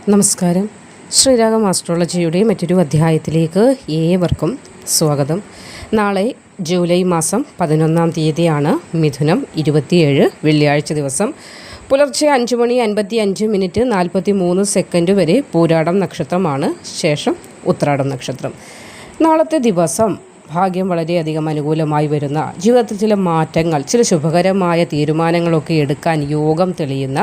നമസ്കാരം. ശ്രീരാഗം ആസ്ട്രോളജിയുടെ മറ്റൊരു അധ്യായത്തിലേക്ക് ഏവർക്കും സ്വാഗതം. നാളെ ജൂലൈ മാസം 11 തീയതിയാണ്. മിഥുനം 27 വെള്ളിയാഴ്ച ദിവസം പുലർച്ചെ 5:55 43 വരെ പൂരാടം നക്ഷത്രമാണ്. ശേഷം ഉത്രാടം നക്ഷത്രം. നാളത്തെ ദിവസം ഭാഗ്യം വളരെയധികം അനുകൂലമായി വരുന്ന, ജീവിതത്തിൽ ചില മാറ്റങ്ങൾ, ചില ശുഭകരമായ തീരുമാനങ്ങളൊക്കെ എടുക്കാൻ യോഗം തെളിയുന്ന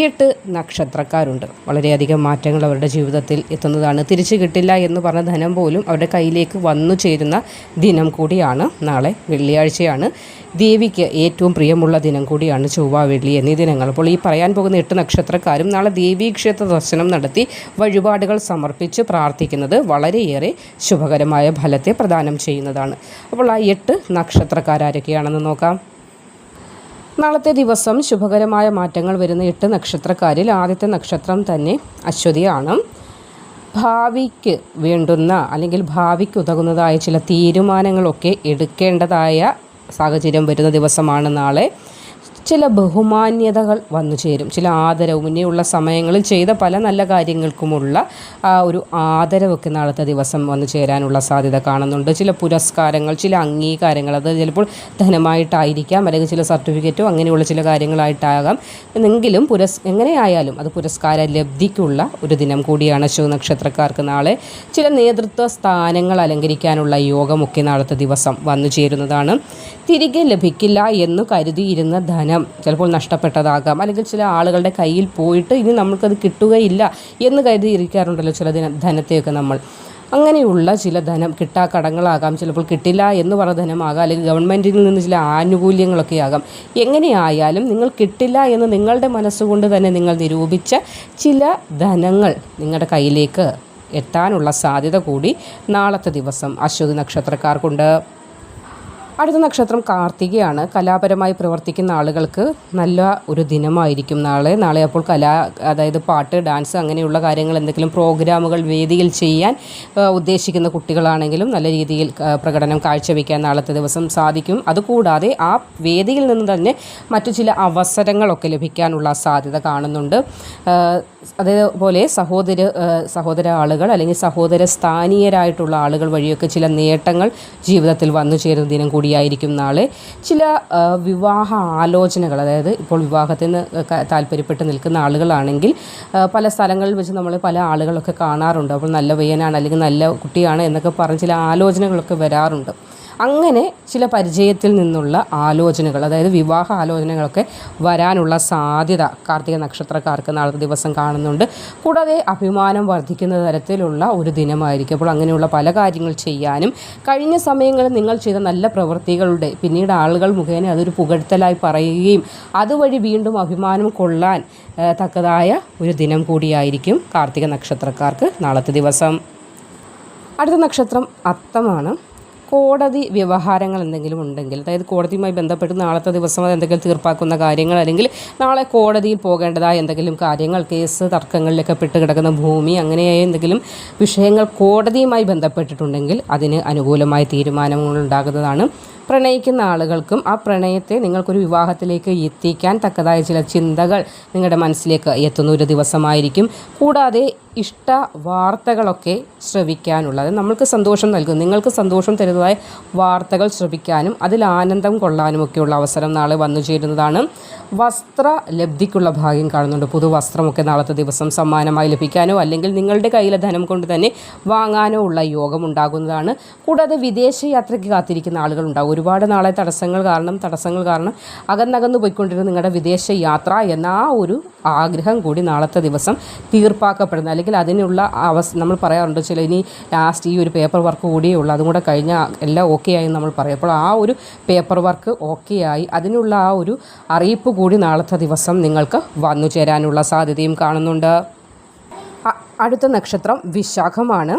8 നക്ഷത്രക്കാരുണ്ട്. വളരെയധികം മാറ്റങ്ങൾ അവരുടെ ജീവിതത്തിൽ എത്തുന്നതാണ്. തിരിച്ചു കിട്ടില്ല എന്ന് പറഞ്ഞ ധനം പോലും അവരുടെ കയ്യിലേക്ക് വന്നു ചേരുന്ന ദിനം കൂടിയാണ് നാളെ. വെള്ളിയാഴ്ചയാണ്. ദേവിക്ക് ഏറ്റവും പ്രിയമുള്ള ദിനം കൂടിയാണ് ചൊവ്വ, വെള്ളി എന്നീ ദിനങ്ങൾ. അപ്പോൾ ഈ പറയാൻ പോകുന്ന 8 നക്ഷത്രക്കാരും നാളെ ദേവീക്ഷേത്ര ദർശനം നടത്തി വഴിപാടുകൾ സമർപ്പിച്ച് പ്രാർത്ഥിക്കുന്നത് വളരെയേറെ ശുഭകരമായ ഫലത്തെ പ്രദാനം ചെയ്യുന്നതാണ്. അപ്പോൾ ആ 8 നക്ഷത്രക്കാരൊക്കെയാണെന്ന് നോക്കാം. നാളത്തെ ദിവസം ശുഭകരമായ മാറ്റങ്ങൾ വരുന്ന 8 നക്ഷത്രക്കാരിൽ ആദ്യത്തെ നക്ഷത്രം തന്നെ അശ്വതിയാണ്. ഭാവിക്ക് വേണ്ടുന്ന അല്ലെങ്കിൽ ഭാവിക്ക് ഉതകുന്നതായ ചില തീരുമാനങ്ങളൊക്കെ എടുക്കേണ്ടതായ സാഹചര്യം വരുന്ന ദിവസമാണ് നാളെ. ചില ബഹുമാന്യതകൾ വന്നു ചേരും. ചില ആദരവ്, മുന്നേയുള്ള സമയങ്ങളിൽ ചെയ്ത പല നല്ല കാര്യങ്ങൾക്കുമുള്ള ഒരു ആദരവൊക്കെ നാളത്തെ ദിവസം വന്നു ചേരാനുള്ള സാധ്യത കാണുന്നുണ്ട്. ചില പുരസ്കാരങ്ങൾ, ചില അംഗീകാരങ്ങൾ, അത് ചിലപ്പോൾ ധനമായിട്ടായിരിക്കാം, അല്ലെങ്കിൽ ചില സർട്ടിഫിക്കറ്റോ അങ്ങനെയുള്ള ചില കാര്യങ്ങളായിട്ടാകാം. എന്നെങ്കിലും എങ്ങനെയായാലും അത് പുരസ്കാര ലബ്ധിക്കുള്ള ഒരു ദിനം കൂടിയാണ് അശ്വതി നക്ഷത്രക്കാർക്ക് നാളെ. ചില നേതൃത്വ സ്ഥാനങ്ങൾ അലങ്കരിക്കാനുള്ള യോഗമൊക്കെ നാളത്തെ ദിവസം വന്നു ചേരുന്നതാണ്. തിരികെ ലഭിക്കില്ല എന്ന് കരുതിയിരുന്ന ധനം ചിലപ്പോൾ നഷ്ടപ്പെട്ടതാകാം, അല്ലെങ്കിൽ ചില ആളുകളുടെ കയ്യിൽ പോയിട്ട് ഇനി നമ്മൾക്കത് കിട്ടുകയില്ല എന്ന് കരുതിയിരിക്കാറുണ്ടല്ലോ ചില ധനത്തെയൊക്കെ നമ്മൾ. അങ്ങനെയുള്ള ചില ധനം കിട്ടാക്കടങ്ങളാകാം, ചിലപ്പോൾ കിട്ടില്ല എന്ന് പറഞ്ഞ ധനമാകാം, അല്ലെങ്കിൽ ഗവൺമെൻറ്റിൽ നിന്ന് ചില ആനുകൂല്യങ്ങളൊക്കെ ആകാം. എങ്ങനെയായാലും നിങ്ങൾ കിട്ടില്ല എന്ന് നിങ്ങളുടെ മനസ്സുകൊണ്ട് തന്നെ നിങ്ങൾ നിരൂപിച്ച ചില ധനങ്ങൾ നിങ്ങളുടെ കയ്യിലേക്ക് എത്താനുള്ള സാധ്യത കൂടി നാളത്തെ ദിവസം അശ്വതി നക്ഷത്രക്കാർക്കുണ്ട്. അടുത്ത നക്ഷത്രം കാർത്തികയാണ്. കലാപരമായി പ്രവർത്തിക്കുന്ന ആളുകൾക്ക് നല്ല ഒരു ദിനമായിരിക്കും നാളെ. അപ്പോൾ അതായത് പാട്ട്, ഡാൻസ് അങ്ങനെയുള്ള കാര്യങ്ങൾ, എന്തെങ്കിലും പ്രോഗ്രാമുകൾ വേദിയിൽ ചെയ്യാൻ ഉദ്ദേശിക്കുന്ന കുട്ടികളാണെങ്കിലും നല്ല രീതിയിൽ പ്രകടനം കാഴ്ചവെക്കാൻ നാളത്തെ ദിവസം സാധിക്കും. അതുകൂടാതെ ആ വേദിയിൽ നിന്ന് തന്നെ മറ്റു ചില അവസരങ്ങളൊക്കെ ലഭിക്കാനുള്ള സാധ്യത കാണുന്നുണ്ട്. അതേപോലെ സഹോദര ആളുകൾ അല്ലെങ്കിൽ സഹോദര സ്ഥാനീയരായിട്ടുള്ള ആളുകൾ വഴിയൊക്കെ ചില നേട്ടങ്ങൾ ജീവിതത്തിൽ വന്നു ചേരുന്ന ദിനം കൂടിയായിരിക്കും നാളെ. ചില വിവാഹ ആലോചനകൾ, അതായത് ഇപ്പോൾ വിവാഹത്തിന് താല്പര്യപ്പെട്ട് നിൽക്കുന്ന ആളുകളാണെങ്കിൽ പല സ്ഥലങ്ങളിൽ വെച്ച് നമ്മൾ പല ആളുകളൊക്കെ കാണാറുണ്ട്. അപ്പോൾ നല്ല പയ്യനാണ് അല്ലെങ്കിൽ നല്ല കുട്ടിയാണ് എന്നൊക്കെ പറഞ്ഞ് ചില ആലോചനകളൊക്കെ വരാറുണ്ട്. അങ്ങനെ ചില പരിചയത്തിൽ നിന്നുള്ള ആലോചനകൾ, അതായത് വിവാഹ ആലോചനകളൊക്കെ വരാനുള്ള സാധ്യത കാർത്തിക നക്ഷത്രക്കാർക്ക് നാളത്തെ ദിവസം കാണുന്നുണ്ട്. കൂടാതെ അഭിമാനം വർദ്ധിക്കുന്ന തരത്തിലുള്ള ഒരു ദിനമായിരിക്കും. അപ്പോൾ അങ്ങനെയുള്ള പല കാര്യങ്ങൾ ചെയ്യാനും, കഴിഞ്ഞ സമയങ്ങളിൽ നിങ്ങൾ ചെയ്ത നല്ല പ്രവൃത്തികളുടെ പിന്നീട് ആളുകൾ മുഖേന അതൊരു പുകഴ്ത്തലായി പറയുകയും അതുവഴി വീണ്ടും അഭിമാനം കൊള്ളാൻ തക്കതായ ഒരു ദിനം കൂടിയായിരിക്കും കാർത്തിക നക്ഷത്രക്കാർക്ക് നാളത്തെ ദിവസം. അടുത്ത നക്ഷത്രം അത്തമാണ്. കോടതി വ്യവഹാരങ്ങൾ എന്തെങ്കിലും ഉണ്ടെങ്കിൽ, അതായത് കോടതിയുമായി ബന്ധപ്പെട്ട് നാളത്തെ ദിവസം എന്തെങ്കിലും തീർപ്പാക്കുന്ന കാര്യങ്ങൾ, അല്ലെങ്കിൽ നാളെ കോടതിയിൽ പോകേണ്ടതായ എന്തെങ്കിലും കാര്യങ്ങൾ, കേസ് തർക്കങ്ങളിലൊക്കെ പെട്ട് കിടക്കുന്ന ഭൂമി, അങ്ങനെയായ എന്തെങ്കിലും വിഷയങ്ങൾ കോടതിയുമായി ബന്ധപ്പെട്ടിട്ടുണ്ടെങ്കിൽ അതിന് അനുകൂലമായ തീരുമാനങ്ങൾ ഉണ്ടാകുന്നതാണ്. പ്രണയിക്കുന്ന ആളുകൾക്കും ആ പ്രണയത്തെ നിങ്ങൾക്കൊരു വിവാഹത്തിലേക്ക് എത്തിക്കാൻ തക്കതായ ചില ചിന്തകൾ നിങ്ങളുടെ മനസ്സിലേക്ക് എത്തുന്ന ഒരു ദിവസമായിരിക്കും. കൂടാതെ ഇഷ്ട വാർത്തകളൊക്കെ ശ്രവിക്കാനുള്ളത്, നമ്മൾക്ക് സന്തോഷം നൽകും, നിങ്ങൾക്ക് സന്തോഷം തരുന്നതായ വാർത്തകൾ ശ്രവിക്കാനും അതിൽ ആനന്ദം കൊള്ളാനുമൊക്കെയുള്ള അവസരം നാളെ വന്നു ചേരുന്നതാണ്. വസ്ത്ര ലബ്ധിക്കുള്ള ഭാഗ്യം കാണുന്നുണ്ട്. പുതുവസ്ത്രമൊക്കെ നാളത്തെ ദിവസം സമ്മാനമായി ലഭിക്കാനോ അല്ലെങ്കിൽ നിങ്ങളുടെ കയ്യിലെ ധനം കൊണ്ട് തന്നെ വാങ്ങാനോ ഉള്ള യോഗം ഉണ്ടാകുന്നതാണ്. കൂടാതെ വിദേശ യാത്രയ്ക്ക് കാത്തിരിക്കുന്ന ആളുകളുണ്ടാകും. ഒരുപാട് നാളെ തടസ്സങ്ങൾ കാരണം അകന്നകന്നു പോയിക്കൊണ്ടിരുന്ന നിങ്ങളുടെ വിദേശ യാത്ര എന്ന ആ ഒരു ആഗ്രഹം കൂടി നാളത്തെ ദിവസം തീർപ്പാക്കപ്പെടുന്ന, അല്ലെങ്കിൽ അതിനുള്ള നമ്മൾ പറയാറുണ്ട് ചില ഇനി ലാസ്റ്റ് ഈ ഒരു പേപ്പർ വർക്ക് കൂടിയേ ഉള്ളൂ, അതും കൂടെ കഴിഞ്ഞാൽ എല്ലാം ഓക്കെ ആയി നമ്മൾ പറയും. അപ്പോൾ ആ ഒരു പേപ്പർ വർക്ക് ഓക്കെ ആയി അതിനുള്ള ആ ഒരു അറിയിപ്പ് കൂടി നാളത്തെ ദിവസം നിങ്ങൾക്ക് വന്നു ചേരാനുള്ള സാധ്യതയും കാണുന്നുണ്ട്. അടുത്ത നക്ഷത്രം വിശാഖമാണ്.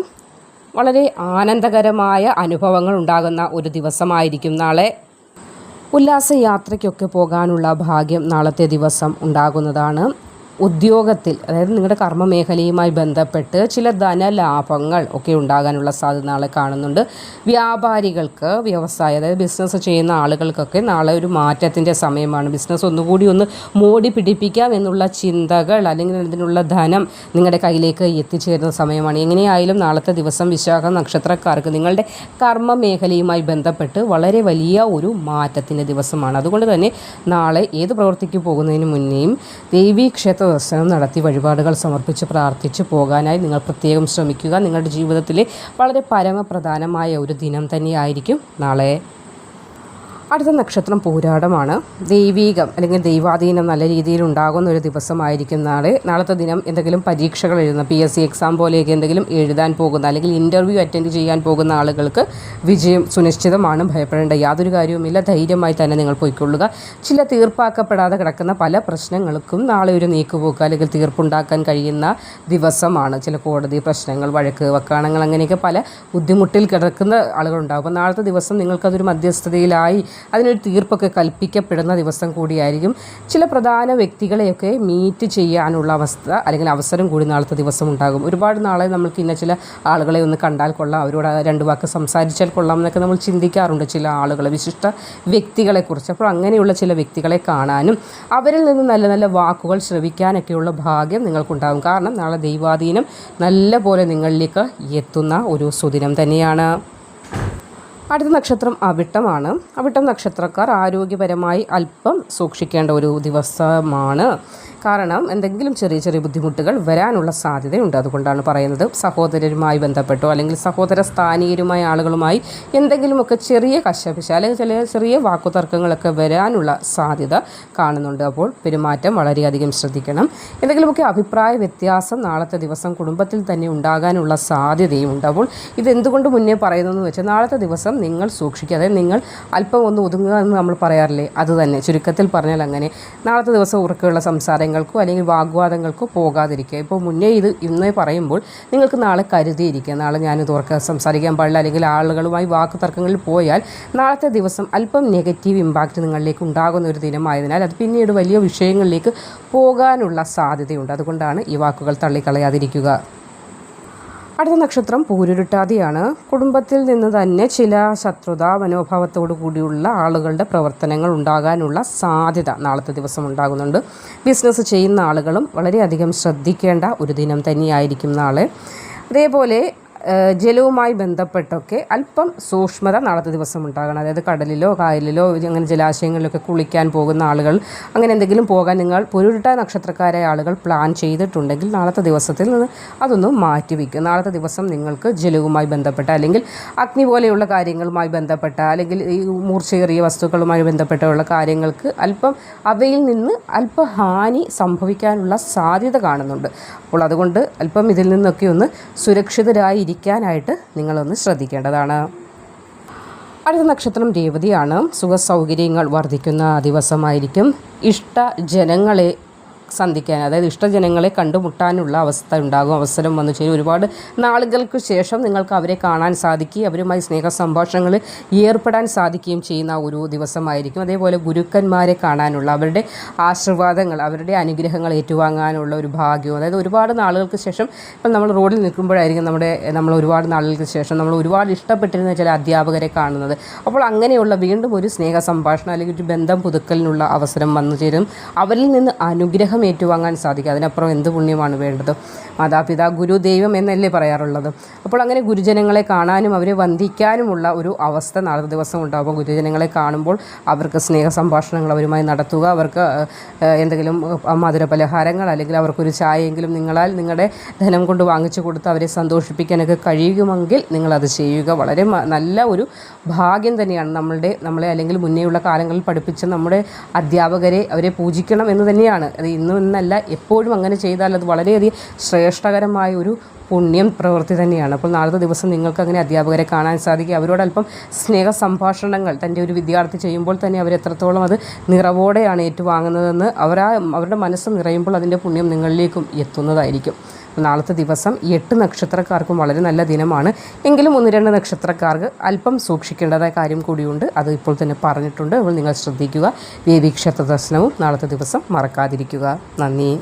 വളരെ ആനന്ദകരമായ അനുഭവങ്ങൾ ഉണ്ടാകുന്ന ഒരു ദിവസമായിരിക്കും നാളെ. ഉല്ലാസയാത്രയ്ക്കൊക്കെ പോകാനുള്ള ഭാഗ്യം നാളത്തെ ദിവസം ഉണ്ടാകുന്നതാണ്. ഉദ്യോഗത്തിൽ, അതായത് നിങ്ങളുടെ കർമ്മമേഖലയുമായി ബന്ധപ്പെട്ട് ചില ധനലാഭങ്ങൾ ഒക്കെ ഉണ്ടാകാനുള്ള സാധ്യത നാളെ കാണുന്നുണ്ട്. വ്യാപാരികൾക്ക്, വ്യവസായം, അതായത് ബിസിനസ് ചെയ്യുന്ന ആളുകൾക്കൊക്കെ നാളെ ഒരു മാറ്റത്തിൻ്റെ സമയമാണ്. ബിസിനസ് ഒന്നുകൂടി ഒന്ന് മോടി പിടിപ്പിക്കാം എന്നുള്ള ചിന്തകൾ അല്ലെങ്കിൽ അതിനുള്ള ധനം നിങ്ങളുടെ കയ്യിലേക്ക് എത്തിച്ചേരുന്ന സമയമാണ്. എങ്ങനെയായാലും നാളത്തെ ദിവസം വിശാഖ നക്ഷത്രക്കാർക്ക് നിങ്ങളുടെ കർമ്മമേഖലയുമായി ബന്ധപ്പെട്ട് വളരെ വലിയ ഒരു മാറ്റത്തിൻ്റെ ദിവസമാണ്. അതുകൊണ്ട് തന്നെ നാളെ ഏത് പ്രവൃത്തിക്ക് പോകുന്നതിന് മുന്നേയും ദേവീക്ഷേത്ര ദർശനം നടത്തി വഴിപാടുകൾ സമർപ്പിച്ച് പ്രാർത്ഥിച്ച് പോകാനായി നിങ്ങൾ പ്രത്യേകം ശ്രമിക്കുക. നിങ്ങളുടെ ജീവിതത്തിലെ വളരെ പരമപ്രധാനമായ ഒരു ദിനം തന്നെയായിരിക്കും നാളെ. അടുത്ത നക്ഷത്രം പൂരാടമാണ്. ദൈവീകം അല്ലെങ്കിൽ ദൈവാധീനം നല്ല രീതിയിൽ ഉണ്ടാകുന്ന ഒരു ദിവസമായിരിക്കും നാളത്തെ ദിനം. എന്തെങ്കിലും പരീക്ഷകൾ എഴുതുന്ന PSC എക്സാം പോലെയൊക്കെ എന്തെങ്കിലും എഴുതാൻ പോകുന്ന അല്ലെങ്കിൽ ഇൻ്റർവ്യൂ അറ്റൻഡ് ചെയ്യാൻ പോകുന്ന ആളുകൾക്ക് വിജയം സുനിശ്ചിതമാണ്. ഭയപ്പെടേണ്ട യാതൊരു കാര്യവുമില്ല. ധൈര്യമായി തന്നെ നിങ്ങൾ പോയിക്കൊള്ളുക. ചില തീർപ്പാക്കപ്പെടാതെ കിടക്കുന്ന പല പ്രശ്നങ്ങൾക്കും നാളെ ഒരു നീക്കുപോക്ക് അല്ലെങ്കിൽ തീർപ്പുണ്ടാക്കാൻ കഴിയുന്ന ദിവസമാണ്. ചില കോടതി പ്രശ്നങ്ങൾ, വഴക്ക്, വക്കാണങ്ങൾ, അങ്ങനെയൊക്കെ പല ബുദ്ധിമുട്ടിൽ കിടക്കുന്ന ആളുകളുണ്ടാകും. അപ്പോൾ നാളത്തെ ദിവസം നിങ്ങൾക്കതൊരു മധ്യസ്ഥതയിലായി അതിനൊരു തീർപ്പൊക്കെ കൽപ്പിക്കപ്പെടുന്ന ദിവസം കൂടിയായിരിക്കും. ചില പ്രധാന വ്യക്തികളെയൊക്കെ മീറ്റ് ചെയ്യാനുള്ള അല്ലെങ്കിൽ അവസരം കൂടി നാളത്തെ ദിവസം ഉണ്ടാകും. ഒരുപാട് നാളെ നമ്മൾക്ക് ഇന്ന ചില ആളുകളെ ഒന്ന് കണ്ടാൽ കൊള്ളാം, അവരോട് രണ്ട് വാക്ക് സംസാരിച്ചാൽ കൊള്ളാം എന്നൊക്കെ നമ്മൾ ചിന്തിക്കാറുണ്ട് ചില ആളുകളെ, വിശിഷ്ട വ്യക്തികളെക്കുറിച്ച്. അപ്പോൾ അങ്ങനെയുള്ള ചില വ്യക്തികളെ കാണാനും അവരിൽ നിന്ന് നല്ല നല്ല വാക്കുകൾ ശ്രവിക്കാനൊക്കെയുള്ള ഭാഗ്യം നിങ്ങൾക്കുണ്ടാകും. കാരണം നാളെ ദൈവാധീനം നല്ല പോലെ നിങ്ങളിലേക്ക് എത്തുന്ന ഒരു സുദിനം തന്നെയാണ്. അടുത്ത നക്ഷത്രം അവിട്ടമാണ്. അവിട്ടം നക്ഷത്രക്കാർ ആരോഗ്യപരമായി അല്പം സൂക്ഷിക്കേണ്ട ഒരു ദിവസമാണ്. കാരണം എന്തെങ്കിലും ചെറിയ ചെറിയ ബുദ്ധിമുട്ടുകൾ വരാനുള്ള സാധ്യതയുണ്ട്. അതുകൊണ്ടാണ് പറയുന്നത്. സഹോദരരുമായി ബന്ധപ്പെട്ടോ അല്ലെങ്കിൽ സഹോദര സ്ഥാനീയരുമായ ആളുകളുമായി എന്തെങ്കിലുമൊക്കെ ചെറിയ കശപിശ അല്ലെങ്കിൽ ചെറിയ വാക്കുതർക്കങ്ങളൊക്കെ വരാനുള്ള സാധ്യത കാണുന്നുണ്ട്. അപ്പോൾ പെരുമാറ്റം വളരെയധികം ശ്രദ്ധിക്കണം. എന്തെങ്കിലുമൊക്കെ അഭിപ്രായ വ്യത്യാസം നാളത്തെ ദിവസം കുടുംബത്തിൽ തന്നെ ഉണ്ടാകാനുള്ള സാധ്യതയുണ്ട്. അപ്പോൾ ഇതെന്തുകൊണ്ട് മുന്നേ പറയുന്നതെന്ന് വെച്ചാൽ നാളത്തെ ദിവസം നിങ്ങൾ സൂക്ഷിക്കുക. അതായത് നിങ്ങൾ അല്പം ഒന്ന് ഒതുങ്ങുക എന്ന് നമ്മൾ പറയാറില്ലേ, അത് തന്നെ ചുരുക്കത്തിൽ പറഞ്ഞാൽ അങ്ങനെ. നാളത്തെ ദിവസം ഉറക്കെയുള്ള സംസാരങ്ങൾക്കോ അല്ലെങ്കിൽ വാഗ്വാദങ്ങൾക്കോ പോകാതിരിക്കുക. ഇപ്പോൾ മുന്നേ ഇന്നേ പറയുമ്പോൾ നിങ്ങൾക്ക് നാളെ കരുതിയിരിക്കുക. നാളെ ഞാനിത് ഉറക്കെ സംസാരിക്കാൻ പാടില്ല അല്ലെങ്കിൽ ആളുകളുമായി വാക്ക് തർക്കങ്ങളിൽ പോയാൽ നാളത്തെ ദിവസം അല്പം നെഗറ്റീവ് ഇമ്പാക്റ്റ് നിങ്ങളിലേക്ക് ഉണ്ടാകുന്ന ഒരു ദിനമായതിനാൽ അത് പിന്നീട് വലിയ വിഷയങ്ങളിലേക്ക് പോകാനുള്ള സാധ്യതയുണ്ട്. അതുകൊണ്ടാണ് ഈ വാക്കുകൾ തള്ളിക്കളയാതിരിക്കുക. അടുത്ത നക്ഷത്രം പൂരുരുട്ടാതിയാണ്. കുടുംബത്തിൽ നിന്ന് തന്നെ ചില ശത്രുതാ മനോഭാവത്തോടു കൂടിയുള്ള ആളുകളുടെ പ്രവർത്തനങ്ങൾ ഉണ്ടാകാനുള്ള സാധ്യത നാളത്തെ ദിവസം ഉണ്ടാകുന്നുണ്ട്. ബിസിനസ് ചെയ്യുന്ന ആളുകളും വളരെയധികം ശ്രദ്ധിക്കേണ്ട ഒരു ദിനം തന്നെയായിരിക്കും നാളെ. അതേപോലെ ജലവുമായി ബന്ധപ്പെട്ടൊക്കെ അല്പം സൂക്ഷ്മത നാളത്തെ ദിവസം ഉണ്ടാകണം. അതായത് കടലിലോ കായലിലോ അങ്ങനെ ജലാശയങ്ങളിലൊക്കെ കുളിക്കാൻ പോകുന്ന ആളുകൾ, അങ്ങനെ എന്തെങ്കിലും പോകാൻ നിങ്ങൾ പുരുരുട്ട നക്ഷത്രക്കാരായ ആളുകൾ പ്ലാൻ ചെയ്തിട്ടുണ്ടെങ്കിൽ നാളത്തെ ദിവസത്തിൽ നിന്ന് അതൊന്ന് മാറ്റിവെക്കും. നാളത്തെ ദിവസം നിങ്ങൾക്ക് ജലവുമായി ബന്ധപ്പെട്ട അല്ലെങ്കിൽ അഗ്നി പോലെയുള്ള കാര്യങ്ങളുമായി ബന്ധപ്പെട്ട അല്ലെങ്കിൽ ഈ മൂർച്ചയേറിയ വസ്തുക്കളുമായി ബന്ധപ്പെട്ടുള്ള കാര്യങ്ങൾക്ക് അവയിൽ നിന്ന് അല്പ ഹാനി സംഭവിക്കാനുള്ള സാധ്യത കാണുന്നുണ്ട്. അപ്പോൾ അതുകൊണ്ട് അല്പം ഇതിൽ നിന്നൊക്കെ ഒന്ന് സുരക്ഷിതരായിരിക്കാനായിട്ട് നിങ്ങളൊന്ന് ശ്രദ്ധിക്കേണ്ടതാണ്. അടുത്ത നക്ഷത്രം രേവതിയാണ്. സുഖസൗകര്യങ്ങൾ വർദ്ധിക്കുന്ന ദിവസമായിരിക്കും. ഇഷ്ടജനങ്ങളെ സന്ധിക്കാൻ, അതായത് ഇഷ്ടജനങ്ങളെ കണ്ടുമുട്ടാനുള്ള അവസരം വന്നു ചേരും. ഒരുപാട് നാളുകൾക്ക് ശേഷം നിങ്ങൾക്ക് അവരെ കാണാൻ സാധിക്കുകയും അവരുമായി സ്നേഹ സംഭാഷണങ്ങളിൽ ഏർപ്പെടാൻ സാധിക്കുകയും ചെയ്യുന്ന ഒരു ദിവസമായിരിക്കും. അതേപോലെ ഗുരുക്കന്മാരെ കാണാനുള്ള, അവരുടെ ആശീർവാദങ്ങൾ, അവരുടെ അനുഗ്രഹങ്ങൾ ഏറ്റുവാങ്ങാനുള്ള ഒരു ഭാഗ്യവും, അതായത് ഒരുപാട് നാളുകൾക്ക് ശേഷം ഇപ്പം നമ്മൾ റോഡിൽ നിൽക്കുമ്പോഴായിരിക്കും നമ്മൾ ഒരുപാട് നാളുകൾക്ക് ശേഷം നമ്മൾ ഒരുപാട് ഇഷ്ടപ്പെട്ടിരുന്ന ചില അധ്യാപകരെ കാണുന്നത്. അപ്പോൾ അങ്ങനെയുള്ള വീണ്ടും ഒരു സ്നേഹ സംഭാഷണം അല്ലെങ്കിൽ ഒരു ബന്ധം പുതുക്കലിനുള്ള അവസരം വന്നു ചേരും. അവരിൽ നിന്ന് അനുഗ്രഹം ഏറ്റുവാങ്ങാൻ സാധിക്കും. അതിനപ്പുറം എന്ത് പുണ്യമാണ് വേണ്ടത്? മാതാപിതാ ഗുരു ദൈവം എന്നല്ലേ പറയാറുള്ളത്. അപ്പോൾ അങ്ങനെ ഗുരുജനങ്ങളെ കാണാനും അവരെ വന്ദിക്കാനുമുള്ള ഒരു അവസ്ഥ നാളത്തെ ദിവസം ഉണ്ടാകും. ഗുരുജനങ്ങളെ കാണുമ്പോൾ അവർക്ക് സ്നേഹ സംഭാഷണങ്ങൾ അവരുമായി നടത്തുക, അവർക്ക് എന്തെങ്കിലും മധുര പലഹാരങ്ങൾ അല്ലെങ്കിൽ അവർക്കൊരു ചായയെങ്കിലും നിങ്ങളുടെ ധനം കൊണ്ട് വാങ്ങിച്ചു കൊടുത്ത് അവരെ സന്തോഷിപ്പിക്കാനൊക്കെ കഴിയുമെങ്കിൽ നിങ്ങളത് ചെയ്യുക. വളരെ നല്ല ഒരു ഭാഗ്യം തന്നെയാണ്. നമ്മളെ അല്ലെങ്കിൽ മുന്നേയുള്ള കാലങ്ങളിൽ പഠിപ്പിച്ച നമ്മുടെ അധ്യാപകരെ, അവരെ പൂജിക്കണം എന്ന് തന്നെയാണ്. അത് ഇന്നല്ല എപ്പോഴും അങ്ങനെ ചെയ്താൽ അത് വളരെയധികം ശ്രേഷ്ഠകരമായ ഒരു പുണ്യം പ്രവൃത്തി തന്നെയാണ്. അപ്പോൾ നാളത്തെ ദിവസം നിങ്ങൾക്ക് അങ്ങനെ അധ്യാപകരെ കാണാൻ സാധിക്കും. അവരോടല്പം സ്നേഹ സംഭാഷണങ്ങൾ തൻ്റെ ഒരു വിദ്യാർത്ഥി ചെയ്യുമ്പോൾ തന്നെ അവരെത്രത്തോളം അത് നിറവോടെയാണ് ഏറ്റുവാങ്ങുന്നതെന്ന് അവരുടെ മനസ്സ് നിറയുമ്പോൾ അതിൻ്റെ പുണ്യം നിങ്ങളിലേക്കും എത്തുന്നതായിരിക്കും. നാളത്തെ ദിവസം 8 നക്ഷത്രക്കാർക്കും വളരെ നല്ല ദിനമാണ്. എങ്കിലും 1-2 നക്ഷത്രക്കാർക്ക് അല്പം സൂക്ഷിക്കേണ്ടതായ കാര്യം കൂടിയുണ്ട്. അത് ഇപ്പോൾ തന്നെ പറഞ്ഞിട്ടുണ്ട്. അപ്പോൾ നിങ്ങൾ ശ്രദ്ധിക്കുക. ദേവീക്ഷേത്ര ദർശനവും നാളത്തെ ദിവസം മറക്കാതിരിക്കുക. നന്ദി.